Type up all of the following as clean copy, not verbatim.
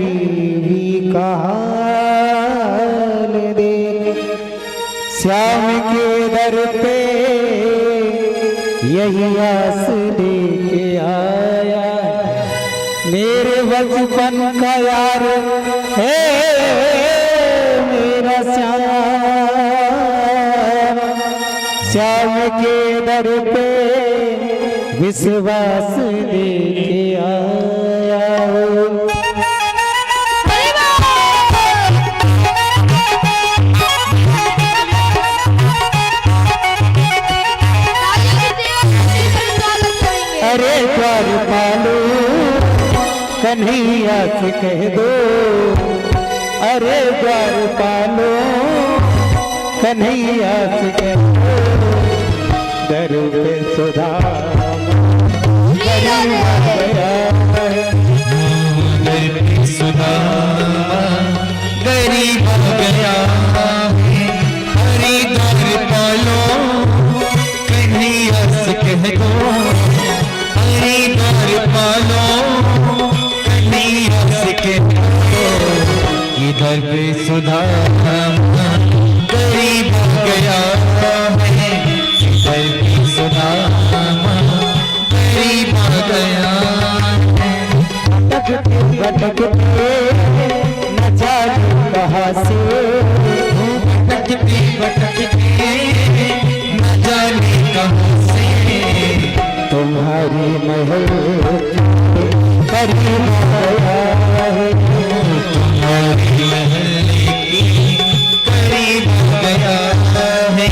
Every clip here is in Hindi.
गरीबी का हाल देख, श्याम के दर पे यही आस लेके आया, मेरे बचपन का यार है मेरा श्याम, श्याम के दर पे विश्वास लेके आया। अरे द्वार पालो कन्हैया से कह दो, अरे द्वार पालो कन्हैया से कह दो, दर पे सुधा सुधा गरीब गया हरी दर पालो कन्हैया से कह दो, हरी दर पालो कन्हैया से कह दो, इधर पे सुधा गरीब गया है, इधर पे सुधा गरीब गया है। भटकते न जाने कहाँ से, भटकते भटकते न जाने कहाँ से, तुम्हारी महल करीब गया है, तुम्हारी महल की करीब गया है।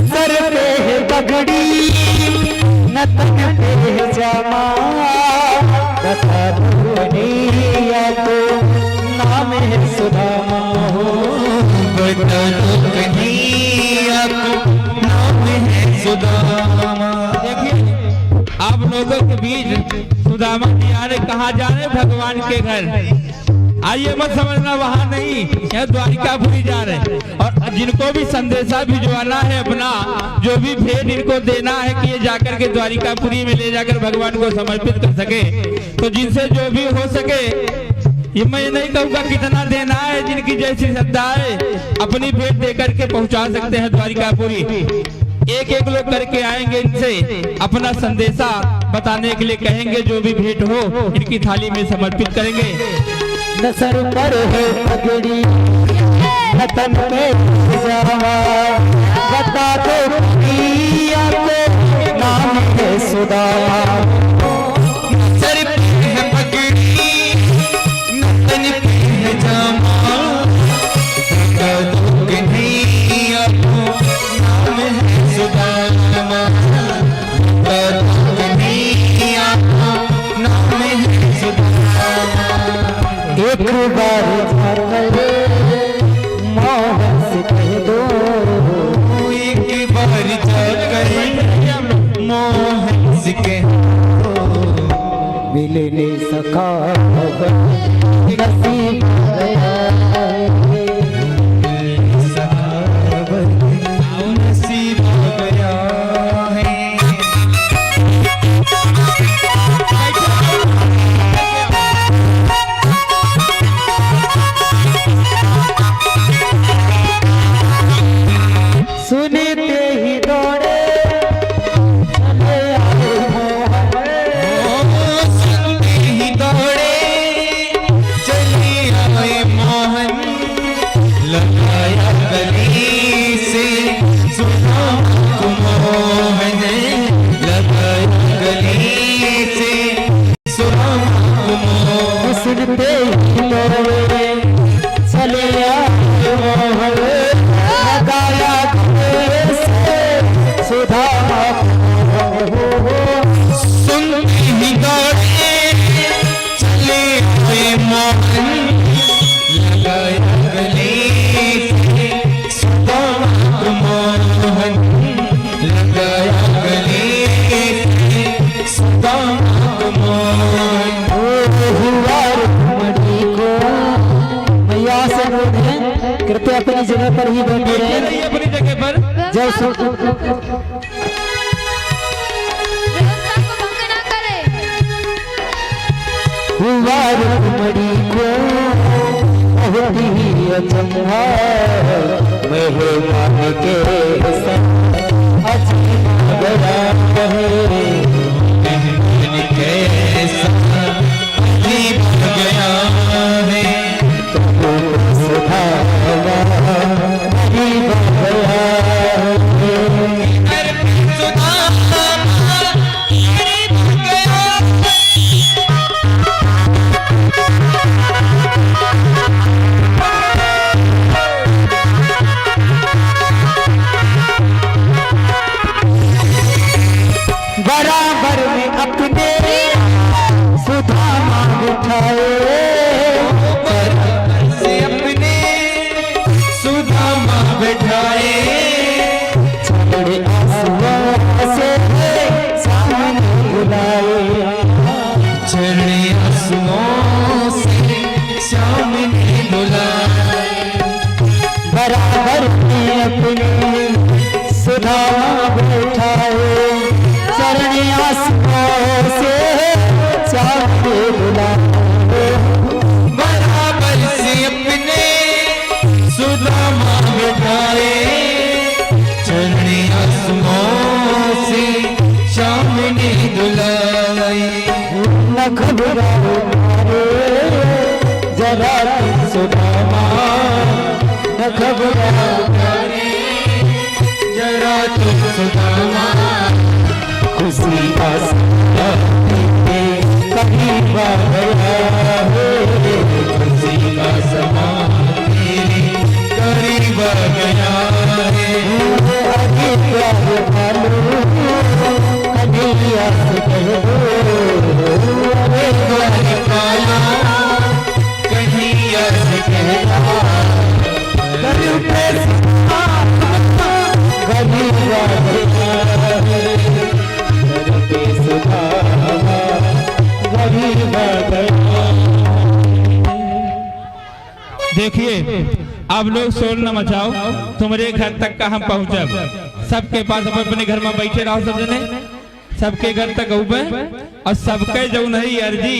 सर पे है पगड़ी न तन पे है जामा, बता दो कन्हैया को नाम है सुदामा, बता दो कन्हैया को नाम है सुदामा। देखिए आप लोगों के बीच सुदामा जी आ रहे, कहाँ जा रहे भगवान के घर। आइए मत समझना वहाँ नहीं, यह द्वारिकापुरी जा रहे हैं। और जिनको भी संदेशा भिजवाना है अपना, जो भी भेंट इनको देना है कि ये जाकर के द्वारिकापुरी में ले जाकर भगवान को समर्पित कर सके, तो जिनसे जो भी हो सके, ये मैं नहीं कहूँगा कितना देना है, जिनकी जैसी श्रद्धा है अपनी भेंट देकर के पहुँचा सकते हैं द्वारिकापुरी। एक एक लोग करके आएंगे, इनसे अपना संदेशा बताने के लिए कहेंगे, जो भी भेंट हो इनकी थाली में समर्पित करेंगे। न सर पर है पगड़ी न तन पे जामा, बता दो कन्हैया को नाम है सुदामा, सर पे है पगड़ी न तन पे है जामा, बता दो कन्हैया को नाम है सुदामा, बता दो कन्हैया को नाम है सुदामा। एक बार जाकर मोहन से कह दो, एक बार जाकर मोहन से कह दो, मिलने सका नसीब गया है, नसीब गया है। सुनते ही दौड़े चले आए मोहन, सुनते ही दौड़े चले आए मोहन, लगाया गली से सुदामा को मोहन, लगाया गली से सुदामा को मोहन। सुनते ही दौड़े चले आए मोहन, लगाया गले से सुदामा को, सुनते ही दौड़े चले आए मोहन, लगाया गले से सुदामा को मोहन, लगाया गले से सुदामा को मोहन। हुआ रुक्मणी को अपनी जगह पर ही बैठे बैठे रहे। रहिए अपनी जगह पर। जय व्यवस्था को भंग ना करे। हुआ रुक्मणी को बहुत ही अचंभा, मेहमान के संग अजीब गया है। कैसा अजीब गया है, सुधावा अजीब गया है। बराबर में अपने सुधामा बिठाए, से अपने सुदामा बैठाए, बड़े आंसुओं से सामने बुलाए। झरने आंसुओं से सामने बुलाए, बराबर में अपने सुधामा बैठाए, चरण आंसुओं से सामने बुलाए। बराबर से अपने सुदामा बैठाए, झरने आंसुओं से सामने बुलाए। न घबराओ मारे जरा तुम सुदामा, न घबराओ मारे जरा तुम सुदामा, खुशी का समय करीब आ गया है। खुशी का समा तेरे करीब आ गया है। आगे प्यार भालो कन्हैया से कह दो, अरे द्वार पालो कन्हैया से कहना, गरीब पे गरीब आ गया है। घर पे सुधामा गरीब आ गया। देखिए आप लोग शोर न मचाओ, तुम्हारे घर तक का हम पहुंचब। सबके पास अपने घर में बैठे रहो, सब जने सबके घर तक उबे और सबके जो नहीं अर्जी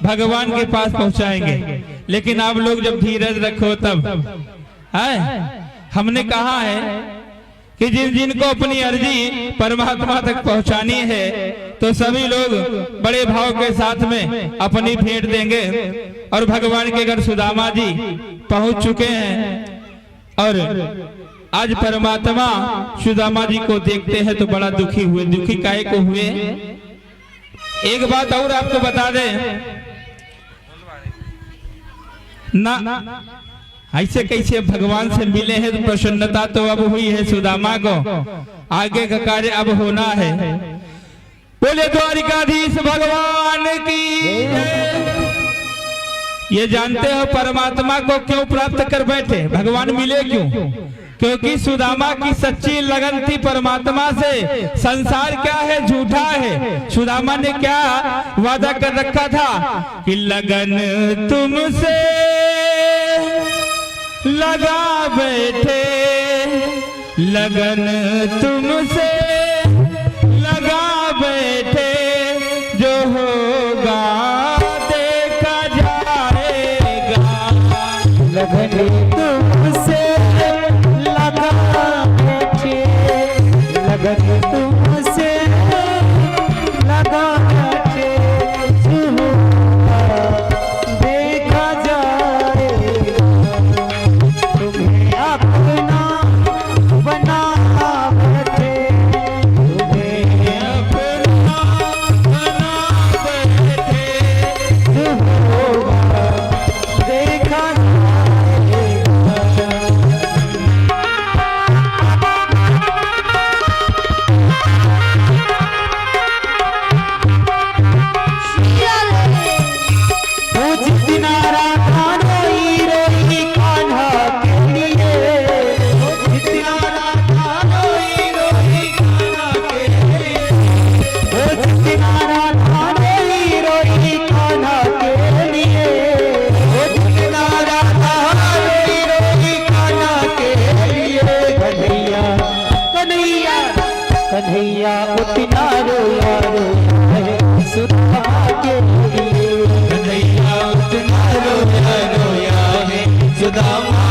भगवान के पास पहुंचाएंगे। लेकिन आप लोग जब धीरज रखो तब है। हमने कहा है कि जिन जिनको अपनी अर्जी परमात्मा तक पहुंचानी है तो सभी लोग बड़े भाव के साथ में अपनी भेंट देंगे। और भगवान के घर सुदामा जी पहुंच चुके हैं और आज परमात्मा सुदामा जी को देखते हैं तो बड़ा दुखी हुए। दुखी काहे को हुए? एक बात और आपको बता दें ना, ऐसे कैसे भगवान से मिले हैं तो प्रसन्नता तो अब हुई है सुदामा को, आगे का कार्य अब होना है। बोले द्वारिकाधीश भगवान की। ये जानते हो परमात्मा को क्यों प्राप्त कर बैठे? भगवान मिले क्यों? क्योंकि सुदामा की सच्ची लगन थी परमात्मा से। संसार क्या है? झूठा है। सुदामा ने क्या वादा कर रखा था कि लगन तुमसे लगा बैठे, लगन तुमसे लगा बैठे, जो होगा देखा जाएगा। लगन तुमसे लगा बैठे, लगन तुमसे लगा बैठे, जो होगा देखा जाएगा। तुम्हें अपना बना बैठे,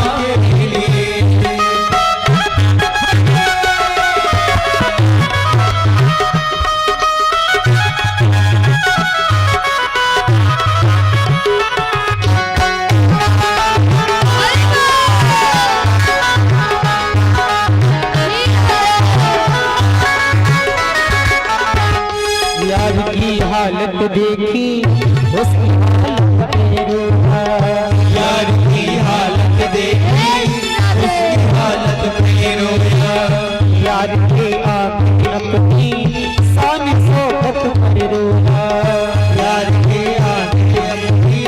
के लिए। यार की हालत देखी उसकी हालत में रोया। यार की हालत देखी उसकी हालत में रोया। यार के आंखें अपनी शान शौकत पर रोया। यार के आंखें अपनी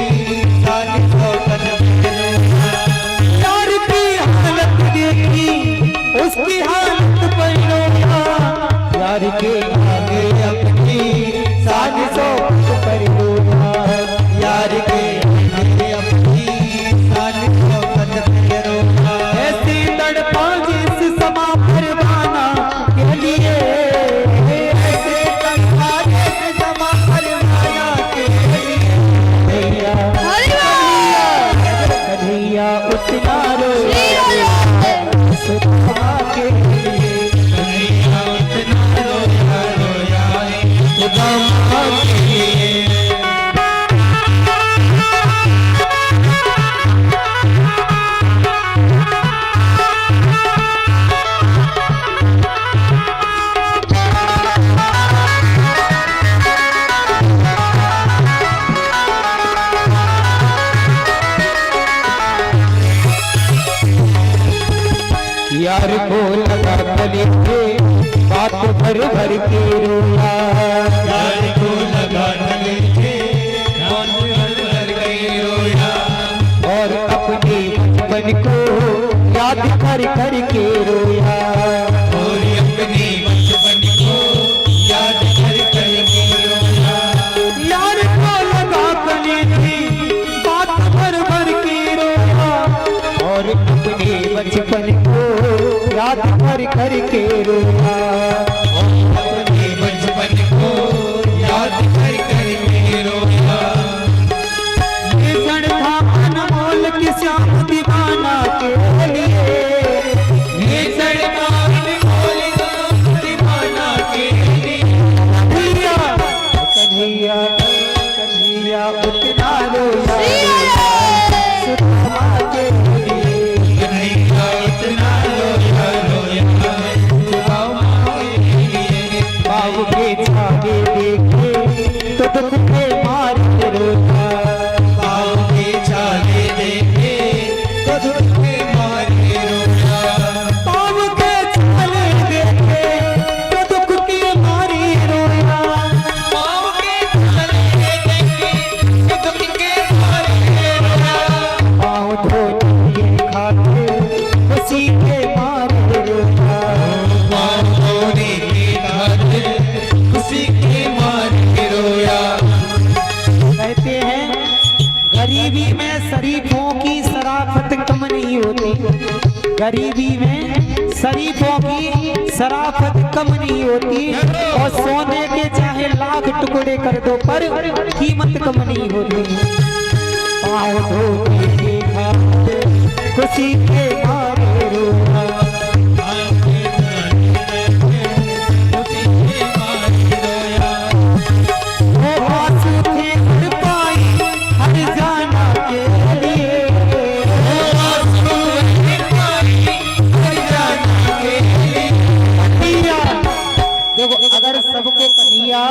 शान शौकत में रोया। यार की हालत देखी उसकी हालत पर रोया। यार के आगे अपनी शान शौकत पर रोया। यार के आंखें अपनी शान शौकत में रोया। ऐसी तड़पा जिस समा परवाना के लिए। ऐसे तड़पा जिस समा परवाना के लिए। कन्हैया उतना रोया सुधा के लिए। कन्हैया उतना रोया रोया सुदामा के लिए। यार को लगा गले पे बात भर भर के रोया। यार को लगा गले पे बात भर भर के रोया। और अपने बचपन को याद कर कर के रोया। और अपने बचपन को याद कर कर के रोया। यार को लगा गले पे बात भर भर के रोया। और अपने बचपन को याद कर कर के रोया। अपने बचपन को याद कर कर के रोया। ये क्षण था अनमोल कि श्याम दीवाना के लिए। ये क्षण था अनमोल दीवाना के लिए। कन्हैया कन्हैया उतना रोया सुधा के लिए। कन्हैया इतना रोया रोया सुदामा के लिए। बाबू के छागे देखे तो दुख के मारे रोया। बाबू के छाले देखे तो दुख के मारे रोया। बाबू के छाले देखे तो दुख के मारे रोया। बाबू के छाले देखे तो दुख के मारे रोया। पाँव धोने के खातिर खुशी के मारे रोया। पाँव धोने के खातिर खुशी के मारे रोया। कहते हैं गरीबी में शरीफों की शराफत कम नहीं होती। गरीबी में शरीफों की शराफत कम नहीं होती। और सोने के चाहे लाख टुकड़े कर दो पर कीमत कम नहीं होती। पाँव धोने के खातिर खुशी के मारे रोया। खुशी के मारे रोया। वो आंसू थे भरपाई हर जाना के लिए। देखो अगर सबको कन्हैया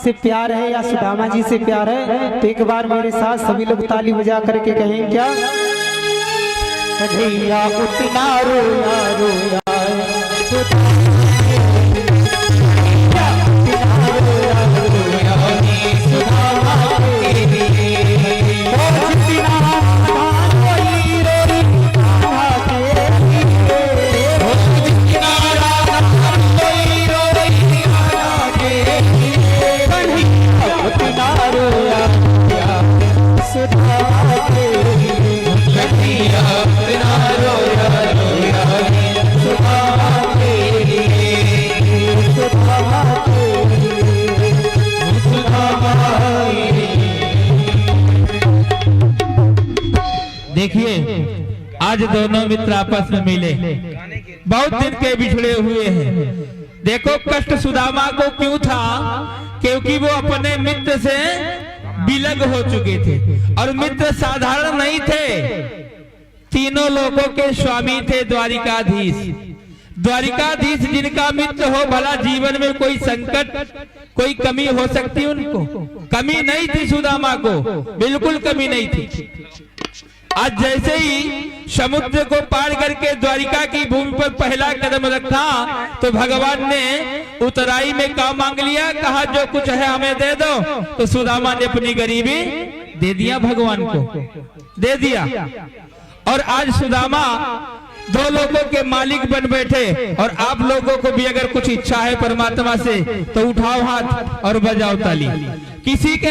से प्यार है या सुदामा जी से प्यार है तो एक बार मेरे साथ सभी लोग ताली बजा करके कहें क्या। कन्हैया उतना रोया रोया कन्हैया अपना रोया रोया सुदामा के लिए। आज दोनों मित्र आपस में मिले, बहुत दिन के बिछड़े हुए हैं। देखो कष्ट सुदामा को क्यों था, क्योंकि वो अपने मित्र से विलग हो चुके थे। और मित्र साधारण नहीं थे, तीनों लोगों के स्वामी थे द्वारिकाधीश। द्वारिकाधीश जिनका मित्र हो, भला जीवन में कोई संकट कोई कमी हो सकती उनको? कमी नहीं थी सुदामा को, बिल्कुल कमी नहीं थी। आज जैसे ही समुद्र को पार करके द्वारिका की भूमि पर पहला कदम रखा तो भगवान ने उतराई में काम मांग लिया, कहा जो कुछ है हमें दे दो। तो सुदामा ने अपनी गरीबी दे दिया, भगवान को दे दिया। और आज सुदामा दो लोगों के मालिक बन बैठे। और आप लोगों को भी अगर कुछ इच्छा है परमात्मा से तो उठाओ हाथ और बजाओ ताली। किसी के